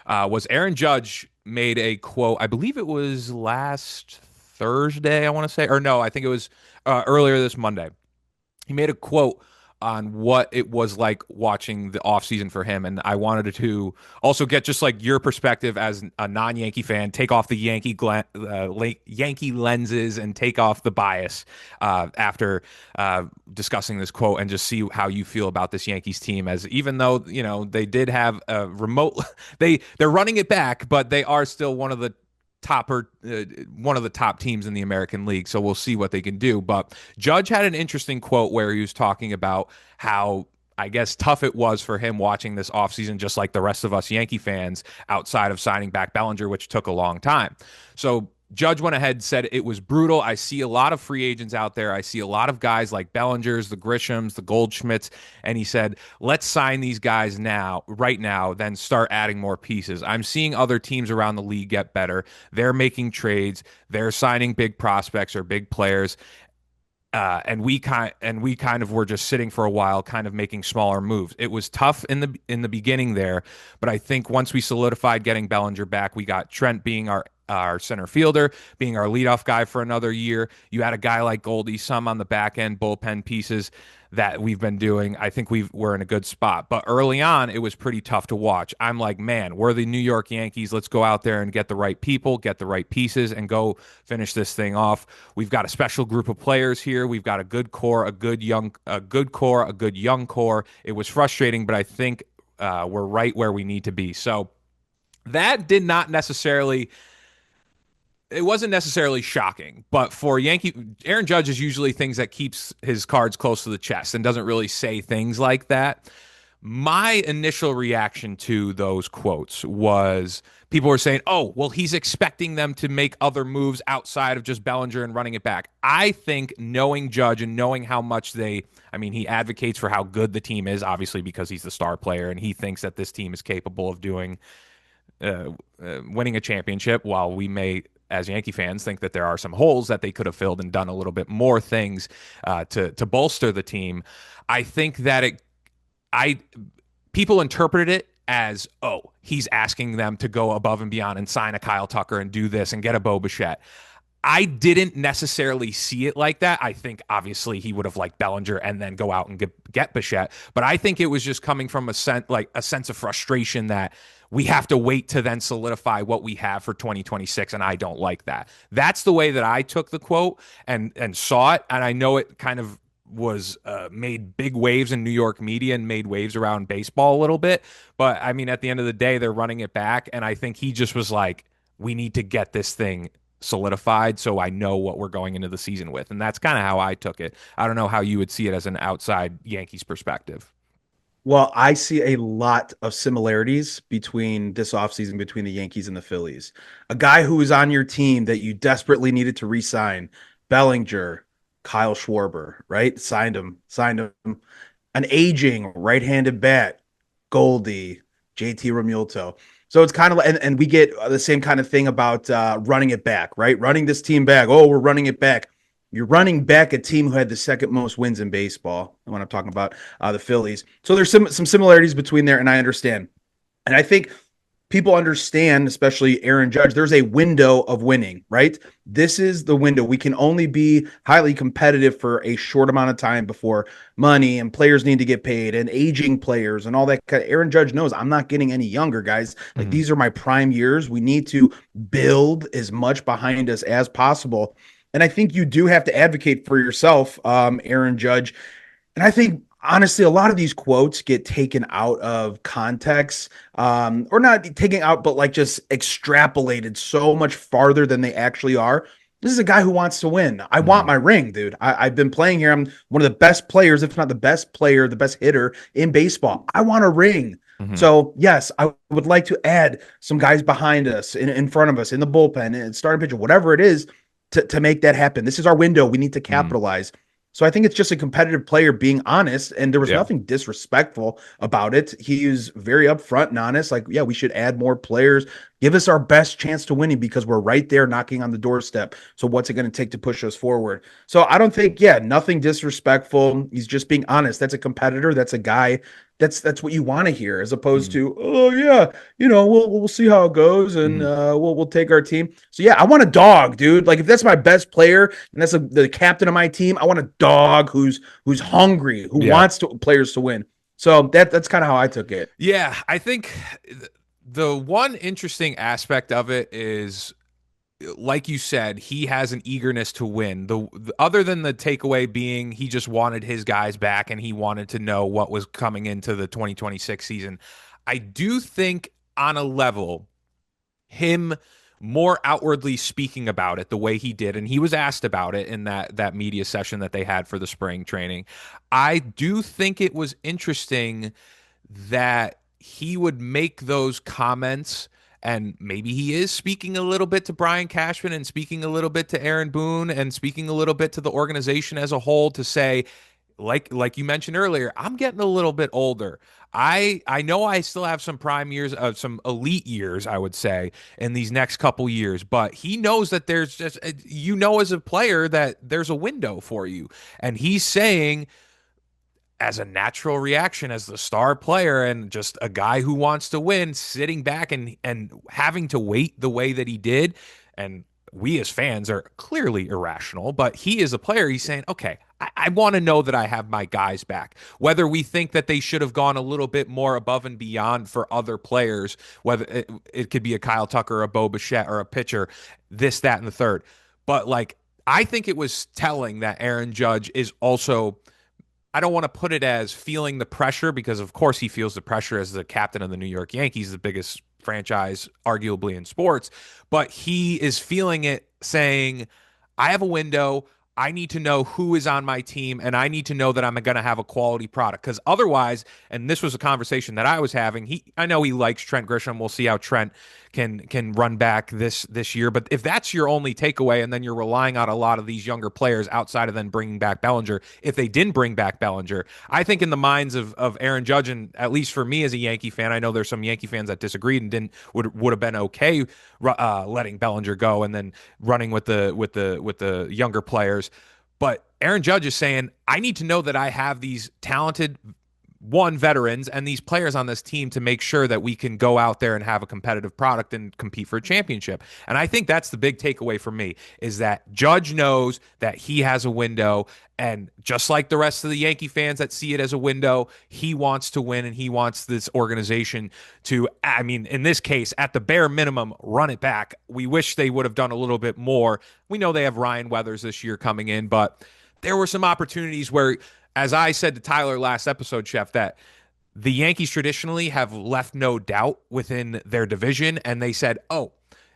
was Aaron Judge made a quote. I believe it was last Thursday, I want to say, or no, I think it was earlier this Monday. He made a quote on what it was like watching the offseason for him. And I wanted to also get just like your perspective as a non-Yankee fan, take off the Yankee lenses and take off the bias after discussing this quote and just see how you feel about this Yankees team. As even though, they did have a remote, they're running it back, but they are still one of the top teams in the American League. So we'll see what they can do. But Judge had an interesting quote where he was talking about how, I guess, tough it was for him watching this offseason, just like the rest of us Yankee fans, outside of signing back Bellinger, which took a long time. So Judge went ahead and said it was brutal. I see a lot of free agents out there. I see a lot of guys like Bellingers, the Grishams, the Goldschmidts. And he said, let's sign these guys right now, then start adding more pieces. I'm seeing other teams around the league get better. They're making trades. They're signing big prospects or big players. And we kind of were just sitting for a while, kind of making smaller moves. It was tough in the beginning there, but I think once we solidified getting Bellinger back, we got Trent being our center fielder, being our leadoff guy for another year. You had a guy like Goldie, some on the back end bullpen pieces that we've been doing. I think we're in a good spot. But early on, it was pretty tough to watch. I'm like, man, we're the New York Yankees. Let's go out there and get the right people, get the right pieces, and go finish this thing off. We've got a special group of players here. We've got a good core, a good young core. It was frustrating, but I think we're right where we need to be. So that did not necessarily it wasn't necessarily shocking, but for Aaron Judge is usually things that keeps his cards close to the chest and doesn't really say things like that. My initial reaction to those quotes was people were saying, oh, well, he's expecting them to make other moves outside of just Bellinger and running it back. I think knowing Judge and knowing how much he advocates for how good the team is, obviously because he's the star player and he thinks that this team is capable of winning a championship, while we may, as Yankee fans, think that there are some holes that they could have filled and done a little bit more things to bolster the team. I think that people interpreted it as, oh, he's asking them to go above and beyond and sign a Kyle Tucker and do this and get a Bo Bichette. I didn't necessarily see it like that. I think obviously he would have liked Bellinger and then go out and get Bichette, but I think it was just coming from a sense of frustration that we have to wait to then solidify what we have for 2026, and I don't like that. That's the way that I took the quote and saw it, and I know it kind of was made big waves in New York media and made waves around baseball a little bit, but I mean, at the end of the day, they're running it back, and I think he just was like, we need to get this thing solidified so I know what we're going into the season with, and that's kind of how I took it. I don't know how you would see it as an outside Yankees perspective. Well, I see a lot of similarities between this offseason between the Yankees and the Phillies. A guy who was on your team that you desperately needed to re-sign, Bellinger, Kyle Schwarber, right? Signed him. An aging right-handed bat, Goldie, JT Realmuto. So it's kind of and we get the same kind of thing about running it back, right? Running this team back. Oh, we're running it back. You're running back a team who had the second most wins in baseball when I'm talking about the Phillies. So there's some similarities between there, and I understand. And I think people understand, especially Aaron Judge, there's a window of winning, right? This is the window. We can only be highly competitive for a short amount of time before money and players need to get paid and aging players and all that. Aaron Judge knows I'm not getting any younger, guys. Like, these are my prime years. We need to build as much behind us as possible. And I think you do have to advocate for yourself, Aaron Judge. And I think, honestly, a lot of these quotes get taken out of context, or not taken out, but like just extrapolated so much farther than they actually are. This is a guy who wants to win. I want my ring, dude. I've been playing here. I'm one of the best players, if not the best player, the best hitter in baseball. I want a ring. So, yes, I would like to add some guys behind us, in front of us, in the bullpen, and starting pitcher, whatever it is, to make that happen. This is our window. We need to capitalize. So I think it's just a competitive player being honest, and there was nothing disrespectful about it. He was very upfront and honest. Like, yeah, we should add more players, Give us our best chance to winning because we're right there knocking on the doorstep. So what's it going to take to push us forward? So I don't think, yeah, nothing disrespectful. He's just being honest. That's a competitor. That's a guy. That's what you want to hear, as opposed Mm, to, oh yeah, we'll see how it goes, and mhm. we'll take our team. So yeah, I want a dog, dude. Like if that's my best player and that's the captain of my team, I want a dog who's hungry, who Yeah. wants players to win. So that's kind of how I took it. Yeah, I think the one interesting aspect of it is, like you said, he has an eagerness to win. The other than the takeaway being he just wanted his guys back and he wanted to know what was coming into the 2026 season. I do think on a level, him more outwardly speaking about it the way he did, and he was asked about it in that media session that they had for the spring training. I do think it was interesting that he would make those comments, and maybe he is speaking a little bit to Brian Cashman and speaking a little bit to Aaron Boone and speaking a little bit to the organization as a whole to say, like you mentioned earlier, I'm getting a little bit older. I know I still have some prime years, some elite years, I would say, in these next couple years, but he knows that there's just, as a player, that there's a window for you. And he's saying, as a natural reaction, as the star player and just a guy who wants to win, sitting back and having to wait the way that he did, and we as fans are clearly irrational, but he is a player. He's saying, okay, I want to know that I have my guys back. Whether we think that they should have gone a little bit more above and beyond for other players, whether it could be a Kyle Tucker, a Bo Bichette, or a pitcher, this, that, and the third. But like, I think it was telling that Aaron Judge is also, I don't want to put it as feeling the pressure, because of course he feels the pressure as the captain of the New York Yankees, the biggest franchise arguably in sports, but he is feeling it, saying, I have a window. I need to know who is on my team, and I need to know that I'm going to have a quality product. Because otherwise, and this was a conversation that I was having, I know he likes Trent Grisham. We'll see how Trent can run back this year. But if that's your only takeaway, and then you're relying on a lot of these younger players outside of then bringing back Bellinger, if they didn't bring back Bellinger, I think in the minds of Aaron Judge, and at least for me as a Yankee fan, I know there's some Yankee fans that disagreed and didn't would have been okay letting Bellinger go and then running with the younger players. But Aaron Judge is saying, I need to know that I have these talented veterans and these players on this team to make sure that we can go out there and have a competitive product and compete for a championship. And I think that's the big takeaway for me, is that Judge knows that he has a window, and just like the rest of the Yankee fans that see it as a window, he wants to win, and he wants this organization to, I mean, in this case, at the bare minimum, run it back. We wish they would have done a little bit more. We know they have Ryan Weathers this year coming in, but there were some opportunities where, as I said to Tyler last episode, Chef, that the Yankees traditionally have left no doubt within their division, and they said, "Oh,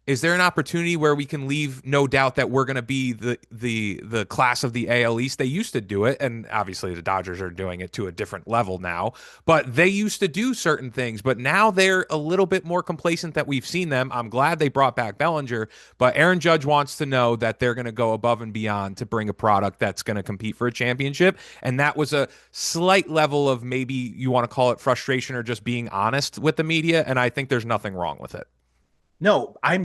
is there an opportunity where we can leave no doubt that we're going to be the class of the AL East?" They used to do it, and obviously the Dodgers are doing it to a different level now, but they used to do certain things, but now they're a little bit more complacent that we've seen them. I'm glad they brought back Bellinger, but Aaron Judge wants to know that they're going to go above and beyond to bring a product that's going to compete for a championship, and that was a slight level of, maybe you want to call it frustration or just being honest with the media, and I think there's nothing wrong with it. No, I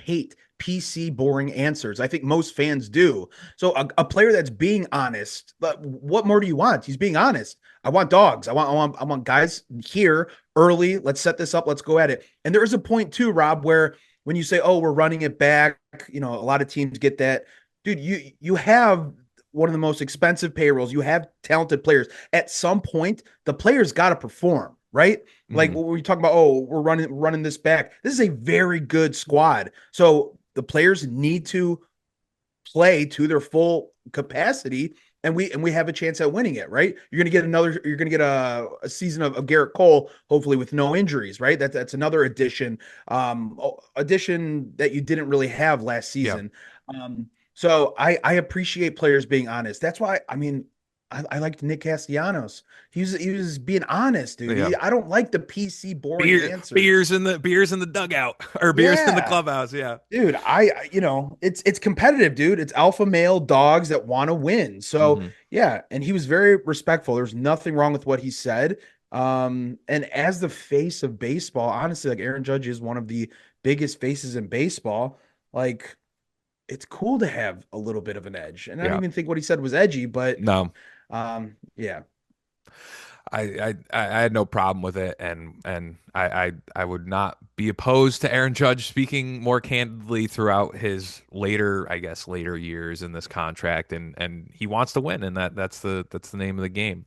hate PC boring answers. I think most fans do. So a player that's being honest, but what more do you want? He's being honest. I want dogs. I want guys here early. Let's set this up. Let's go at it. And there is a point too, Rob, where when you say, "Oh, we're running it back," a lot of teams get that. Dude, you have one of the most expensive payrolls. You have talented players. At some point, the players got to perform, right? Like Mm-hmm. when we talk about, oh, we're running this back. This is a very good squad. So the players need to play to their full capacity, and we have a chance at winning it, right? You're gonna get a season of Garrett Cole, hopefully with no injuries, right? That's another addition that you didn't really have last Yeah. season. So I appreciate players being honest. That's why, I mean, I liked Nick Castellanos. He was being honest, dude. Yeah. I don't like the PC boring answers. Beers in the dugout, or beers in the Yeah. clubhouse. Yeah. Dude, it's competitive, dude. It's alpha male dogs that want to win. So, Hmm. yeah, and he was very respectful. There's nothing wrong with what he said. And as the face of baseball, honestly, like Aaron Judge is one of the biggest faces in baseball. Like, it's cool to have a little bit of an edge. And I don't Yeah. even think what he said was edgy, but No. yeah. I had no problem with it, and I would not be opposed to Aaron Judge speaking more candidly throughout his later, I guess, later years in this contract, and he wants to win, and that's the name of the game.